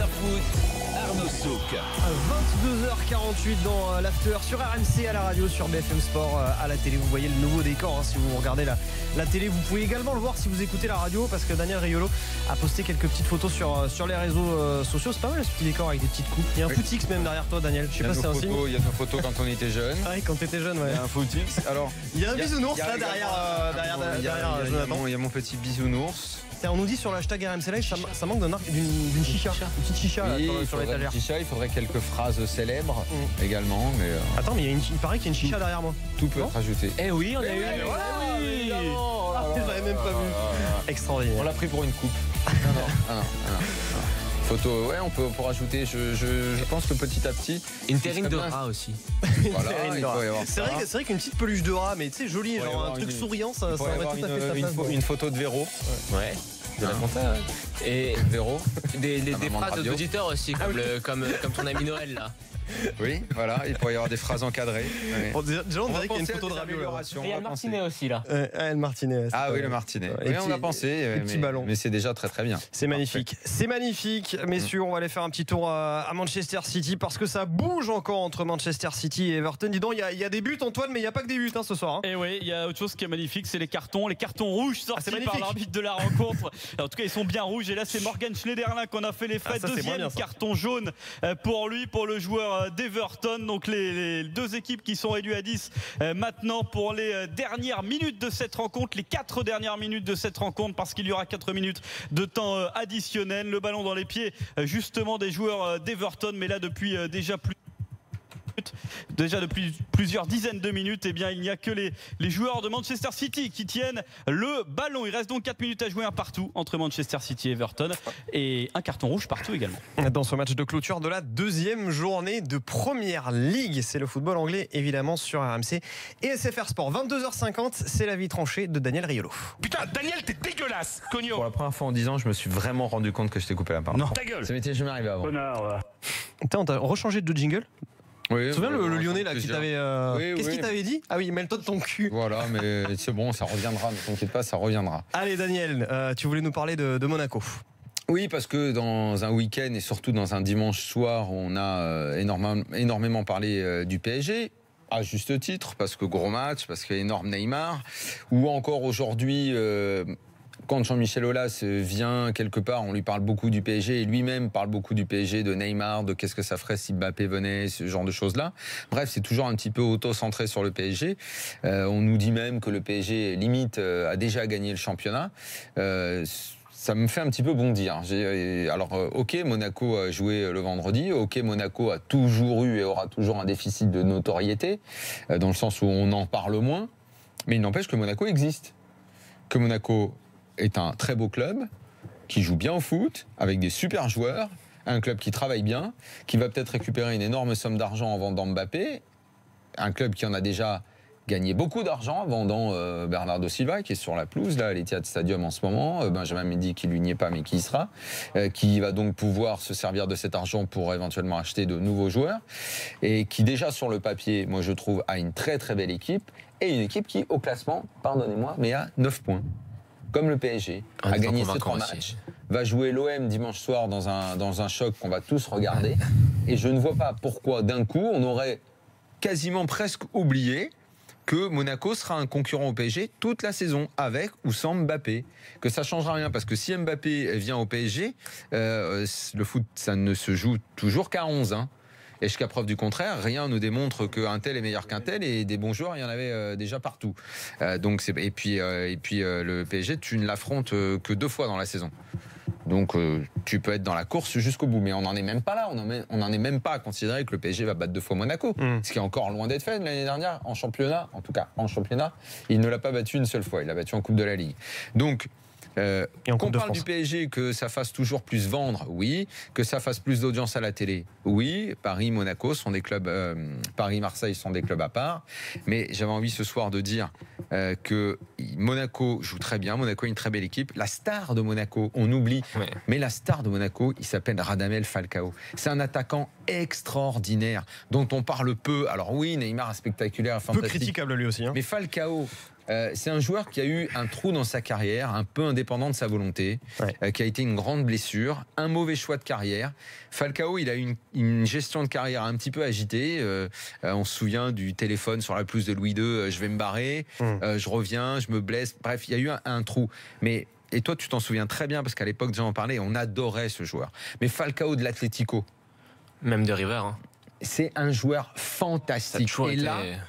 Foot, Arnaud Souk. 22h48 dans l'after sur RMC, à la radio, sur BFM Sport, à la télé. Vous voyez le nouveau décor, hein, si vous regardez la télé. Vous pouvez également le voir si vous écoutez la radio, parce que Daniel Riolo a posté quelques petites photos sur les réseaux sociaux. C'est pas mal ce petit décor avec des petites coupes. Il y a un footix même derrière toi, Daniel. Je sais pas si c'est un signe. Il y a nos photos quand on était jeune. Ah oui, quand t'étais jeune, ouais. Il y a un footix. Alors, il y a un bisounours là derrière Jonathan. Il y a mon petit bisounours. On nous dit sur l'hashtag RMC Live, ça manque d'une chicha. Une petite chicha là, sur l'étagère. Il faudrait quelques phrases célèbres également. Mais attends, mais il paraît qu'il y a une chicha derrière moi. Tout peut être ajouté. Eh oui, on a eu. Je l'avais même pas vu. Extraordinaire. On l'a pris pour une coupe. Non. Photo, ouais, on peut rajouter. Je pense que petit à petit. Une terrine de rat aussi. Voilà, c'est vrai qu'une petite peluche de rat, mais tu sais, jolie, genre un truc souriant, ça aurait tout à fait sa place. Une photo de Véro. Ouais. De la compta. Et Véro. Des phrases d'auditeurs aussi, comme ton ami Noël là. Oui, voilà, il pourrait y avoir des phrases encadrées. Ouais. Bon, déjà, on dirait qu'il y a une photo de radio. Il y a le Martinet aussi là. Le Martinet. Ah oui, le Martinet. Oui, on a pensé. Petit ballon. Mais c'est déjà très très bien. C'est magnifique. C'est magnifique. Messieurs, on va aller faire un petit tour à Manchester City, parce que ça bouge encore entre Manchester City et Everton. Dis donc, il y a des buts, Antoine, mais il n'y a pas que des buts ce soir. Et oui, il y a autre chose qui est magnifique, c'est les cartons rouges sortis par l'arbitre de la rencontre. En tout cas, ils sont bien rouges. Et là, c'est Morgan Schneiderlin qu'on a fait les frais. Deuxième carton jaune pour lui, pour le joueur d'Everton. Donc les deux équipes qui sont réduites à 10 maintenant pour les dernières minutes de cette rencontre, les 4 dernières minutes de cette rencontre, parce qu'il y aura 4 minutes de temps additionnel. Le ballon dans les pieds justement des joueurs d'Everton, mais là depuis depuis plusieurs dizaines de minutes, eh bien, il n'y a que les joueurs de Manchester City qui tiennent le ballon. Il reste donc 4 minutes à jouer, un partout entre Manchester City et Everton, et un carton rouge partout également. Dans ce match de clôture de la deuxième journée de Première Ligue, c'est le football anglais évidemment sur RMC et SFR Sport. 22h50, c'est la vie tranchée de Daniel Riolo. Putain, Daniel, t'es dégueulasse, cogno. Pour la première fois en 10 ans, je me suis vraiment rendu compte que je t'ai coupé la parole. Non, ta gueule. Ça m'était jamais arrivé avant. Connard. On t'a rechangé de jingle. Oui, tu te souviens le Lyonnais là qui t'avait. Qu'est-ce qu'il t'avait dit? Ah oui, mêle-toi de ton cul. Voilà, mais c'est bon, ça reviendra, ne t'inquiète pas, ça reviendra. Allez Daniel, tu voulais nous parler de Monaco. Oui, parce que dans un week-end et surtout dans un dimanche soir, on a énormément parlé du PSG. À juste titre, parce que gros match, parce qu'il y a énorme Neymar. Ou encore aujourd'hui, quand Jean-Michel Aulas vient quelque part, on lui parle beaucoup du PSG et lui-même parle beaucoup du PSG, de Neymar, de qu'est-ce que ça ferait si Mbappé venait, ce genre de choses-là. Bref, c'est toujours un petit peu auto-centré sur le PSG. On nous dit même que le PSG, limite, a déjà gagné le championnat. Ça me fait un petit peu bondir. Alors, ok, Monaco a joué le vendredi. Ok, Monaco a toujours eu et aura toujours un déficit de notoriété, dans le sens où on en parle moins. Mais il n'empêche que Monaco existe. Que Monaco est un très beau club, qui joue bien au foot, avec des super joueurs, un club qui travaille bien, qui va peut-être récupérer une énorme somme d'argent en vendant Mbappé, un club qui en a déjà gagné beaucoup d'argent en vendant Bernardo Silva, qui est sur la pelouse, là, à l'Etihad Stadium en ce moment, Benjamin Mendy qui lui n'y est pas, mais qui y sera, qui va donc pouvoir se servir de cet argent pour éventuellement acheter de nouveaux joueurs, et qui déjà sur le papier, moi je trouve, a une très très belle équipe, et une équipe qui, au classement, pardonnez-moi, mais a 9 points. Comme le PSG, a gagné ses 3 matchs, va jouer l'OM dimanche soir dans un choc qu'on va tous regarder. Et je ne vois pas pourquoi d'un coup on aurait quasiment presque oublié que Monaco sera un concurrent au PSG toute la saison, avec ou sans Mbappé. Que ça ne changera rien, parce que si Mbappé vient au PSG, le foot, ça ne se joue toujours qu'à 11. Et jusqu'à preuve du contraire, rien ne nous démontre qu'un tel est meilleur qu'un tel, et des bons joueurs, il y en avait déjà partout. Et puis le PSG, tu ne l'affrontes que 2 fois dans la saison. Donc tu peux être dans la course jusqu'au bout, mais on n'en est même pas là. On n'en est même pas à considérer que le PSG va battre 2 fois Monaco, ce qui est encore loin d'être fait. L'année dernière, en championnat, en tout cas en championnat, il ne l'a pas battu une seule fois. Il l'a battu en Coupe de la Ligue. Donc qu'on parle du PSG, que ça fasse toujours plus vendre, oui. Que ça fasse plus d'audience à la télé, oui. Paris, Monaco sont des clubs, Paris, Marseille sont des clubs à part. Mais j'avais envie ce soir de dire que Monaco joue très bien. Monaco est une très belle équipe. La star de Monaco, on oublie, mais la star de Monaco, il s'appelle Radamel Falcao. C'est un attaquant extraordinaire dont on parle peu. Alors oui, Neymar est spectaculaire, fantastique. Peu critiquable lui aussi. Mais Falcao, C'est un joueur qui a eu un trou dans sa carrière, un peu indépendant de sa volonté, qui a été une grande blessure, un mauvais choix de carrière. Falcao, il a eu une gestion de carrière un petit peu agitée. On se souvient du téléphone sur la pelouse de Louis II, je vais me barrer, je reviens, je me blesse. Bref, il y a eu un trou. Et toi, tu t'en souviens très bien, parce qu'à l'époque, j'en parlais, on adorait ce joueur. Mais Falcao de l'Atlético. Même de River. Hein. C'est un joueur fantastique.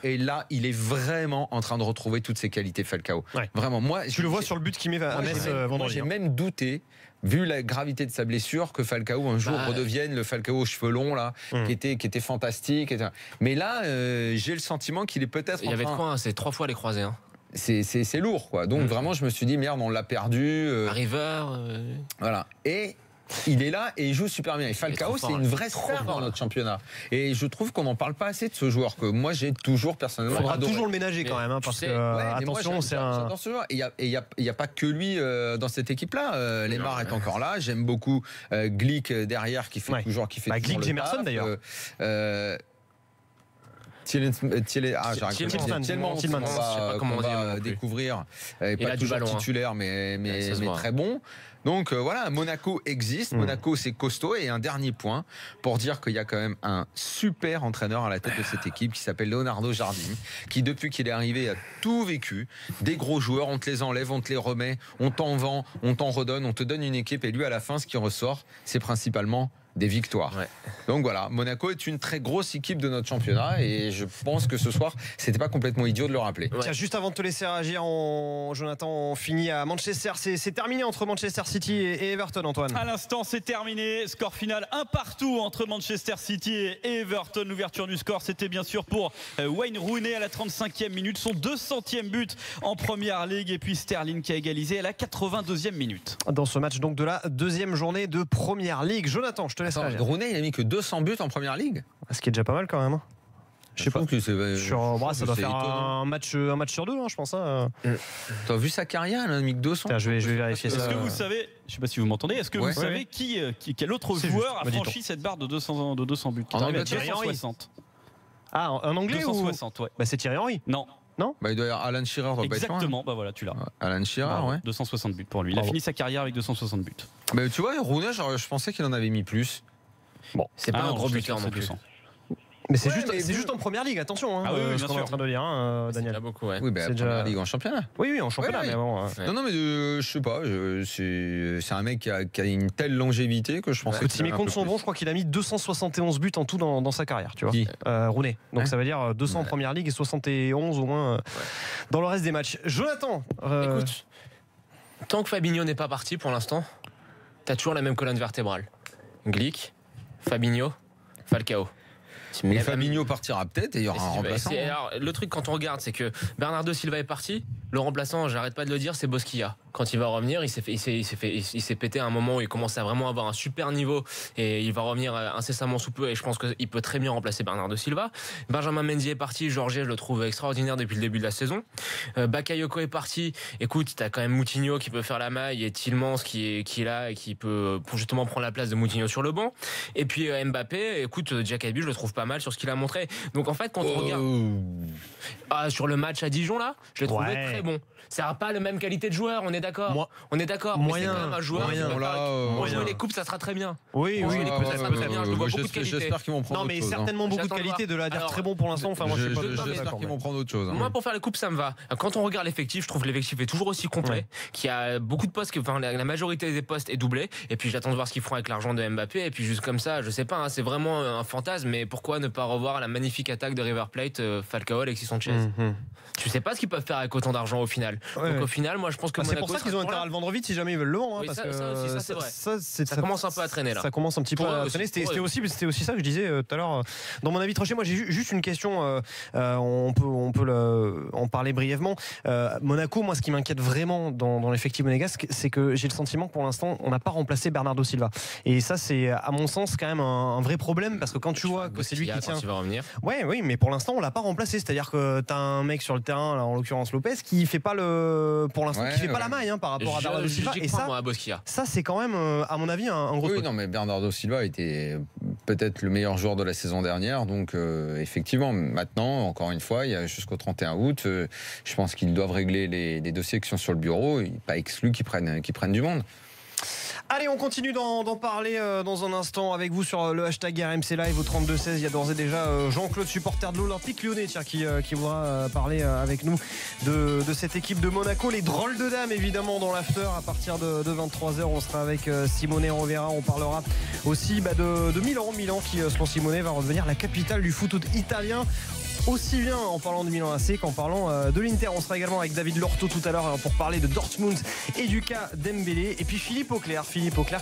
Et là, il est vraiment en train de retrouver toutes ses qualités, Falcao. Ouais. Vraiment, moi, Tu le vois sur le but qu'il met à Metz vendredi. J'ai même douté, vu la gravité de sa blessure, que Falcao un jour redevienne le Falcao aux cheveux longs là, qui était fantastique. Mais là, j'ai le sentiment qu'il est peut-être. Il y avait quoi, c'est 3 fois les croisés. Hein. C'est lourd, quoi. Donc vraiment, je me suis dit merde, on l'a perdu. River. Voilà. Et il est là et il joue super bien. Et Falcao, c'est une vraie star dans notre championnat. Et je trouve qu'on n'en parle pas assez de ce joueur que moi j'ai toujours personnellement. Il faudra toujours le ménager quand même, hein, parce que attention, c'est un. J'adore ce joueur. Et il y a pas que lui dans cette équipe-là. Lemar est encore là. J'aime beaucoup Glick derrière qui fait toujours Glick Jemerson d'ailleurs. Tielemans, on va découvrir. Pas toujours titulaire, mais très bon. Donc voilà, Monaco existe, Monaco c'est costaud. Et un dernier point pour dire qu'il y a quand même un super entraîneur à la tête de cette équipe qui s'appelle Leonardo Jardim, qui depuis qu'il est arrivé a tout vécu. Des gros joueurs, on te les enlève, on te les remet, on t'en vend, on t'en redonne, on te donne une équipe. Et lui à la fin, ce qui ressort, c'est principalement des victoires. Donc voilà, Monaco est une très grosse équipe de notre championnat et je pense que ce soir, c'était pas complètement idiot de le rappeler. Tiens, juste avant de te laisser réagir, Jonathan, on finit à Manchester. C'est terminé entre Manchester City et Everton, Antoine. À l'instant, c'est terminé. Score final 1-1 entre Manchester City et Everton. L'ouverture du score, c'était bien sûr pour Wayne Rooney à la 35e minute, son 200e but en Première Ligue, et puis Sterling qui a égalisé à la 82e minute. Dans ce match donc de la deuxième journée de Première Ligue. Jonathan, je te laisse réagir. Rooney, il a mis que 200 buts en Première Ligue. Ce qui est déjà pas mal quand même. Je sais pas. Ça doit faire un match sur deux, hein, je pense. T'as vu sa carrière, il a mis que 200. Je vais vérifier ça. Est-ce que vous savez, je sais pas si vous m'entendez, est-ce que vous savez quel autre joueur a franchi cette barre de 200 buts? En Angleterre, 260. Ah, en anglais 260, ouais. C'est Thierry Henry. Non. Il doit y avoir Alan Shearer. Exactement, voilà, tu l'as. Alan Shearer, 260 buts pour lui. Il a fini sa carrière avec 260 buts. Tu vois, Rooney, je pensais qu'il en avait mis plus. Bon, c'est pas un gros buteur non plus. Mais c'est juste en Première Ligue, attention. Ce qu'on est en train de dire, Daniel. C'est beaucoup, Oui, Première Ligue en championnat. Oui, en championnat. Mais bon, Non, mais je sais pas. C'est un mec qui a une telle longévité que je pense que. Si mes comptes sont bons, je crois qu'il a mis 271 buts en tout dans sa carrière, tu vois. Rooney. Donc ça veut dire 200 en Première Ligue et 71 au moins dans le reste des matchs. Jonathan, écoute, tant que Fabinho n'est pas parti pour l'instant, t'as toujours la même colonne vertébrale. Glick, Fabinho, Falcao. Mais Fabinho partira peut-être et il y aura un remplaçant. Alors, le truc quand on regarde, c'est que Bernardo Silva est parti. Le remplaçant, j'arrête pas de le dire, c'est Bosquilla. Quand il va revenir, il s'est pété à un moment où il commence à vraiment avoir un super niveau et il va revenir incessamment sous peu et je pense qu'il peut très bien remplacer Bernardo Silva. Benjamin Mendy est parti, Jorge je le trouve extraordinaire depuis le début de la saison. Bakayoko est parti. Écoute, t'as quand même Moutinho qui peut faire la maille et Tielemans qui est là et qui peut justement prendre la place de Moutinho sur le banc. Et puis Mbappé, écoute, Diakaby, je le trouve pas mal sur ce qu'il a montré. Donc en fait, quand on regarde sur le match à Dijon là, je l'ai trouvé très bon. Ça n'a pas la même qualité de joueur, on est d'accord. On est d'accord. Moyen. Mais c'est quand même un joueur. Pour jouer les coupes, ça sera très bien. Oui, peut-être. Je le vois beaucoup de qualité. J'espère qu'ils vont prendre. Non, mais certainement beaucoup de qualité. De la dire très bon pour l'instant. Enfin, moi, j'espère qu'ils vont prendre autre chose. Moi, pour faire les coupes, ça me va. Quand on regarde l'effectif, je trouve que l'effectif est toujours aussi complet. Qu'il y a beaucoup de postes, la majorité des postes est doublée. Et puis j'attends de voir ce qu'ils feront avec l'argent de Mbappé. Et puis juste comme ça, je sais pas, c'est vraiment un fantasme. Mais pourquoi ne pas revoir la magnifique attaque de River Plate, Falcao, Alexis Sanchez? Tu sais pas ce qu'ils peuvent faire avec autant d'argent au final. Donc au final, moi je pense que c'est pour ça qu'ils ont intérêt à le vendre vite si jamais ils veulent le vendre. Ça c'est vrai. Ça commence un peu à traîner là. Ça commence un petit peu à traîner. C'était aussi ça que je disais tout à l'heure dans mon avis tranché. Moi j'ai juste une question. On peut en parler brièvement. Monaco, moi ce qui m'inquiète vraiment dans l'effectif monégasque, c'est que j'ai le sentiment que pour l'instant on n'a pas remplacé Bernardo Silva. Et ça c'est à mon sens quand même un vrai problème parce que quand tu vois que c'est lui qui tient. Oui, mais pour l'instant on l'a pas remplacé. C'est-à-dire que t'as un mec sur le terrain, là, en l'occurrence Lopez, qui fait pas pour l'instant, qui fait pas la maille par rapport à Bernardo Silva. Et ça c'est quand même, à mon avis, un gros truc. Non, mais Bernardo Silva était peut-être le meilleur joueur de la saison dernière. Donc effectivement, maintenant, encore une fois, il y a jusqu'au 31 août, je pense qu'ils doivent régler les dossiers qui sont sur le bureau. Il n'est pas exclu qu'ils prennent du monde. Allez, on continue d'en parler dans un instant avec vous sur le hashtag RMC Live au 32-16. Il y a d'ores et déjà Jean-Claude, supporter de l'Olympique Lyonnais, qui voudra parler avec nous de cette équipe de Monaco. Les drôles de dames, évidemment, dans l'after à partir de 23h. On sera avec Simone Rovera. On parlera aussi de Milan. Milan qui, selon Simone, va redevenir la capitale du foot italien. Aussi bien en parlant de Milan AC qu'en parlant de l'Inter. On sera également avec David Lorto tout à l'heure pour parler de Dortmund et du cas Dembélé. Et puis Philippe Auclair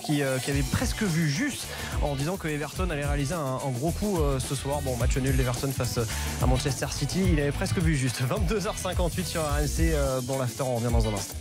qui avait presque vu juste en disant que Everton allait réaliser un gros coup ce soir. Bon, match nul d'Everton face à Manchester City. Il avait presque vu juste. 22h58 sur RMC dans l'after. On revient dans un instant.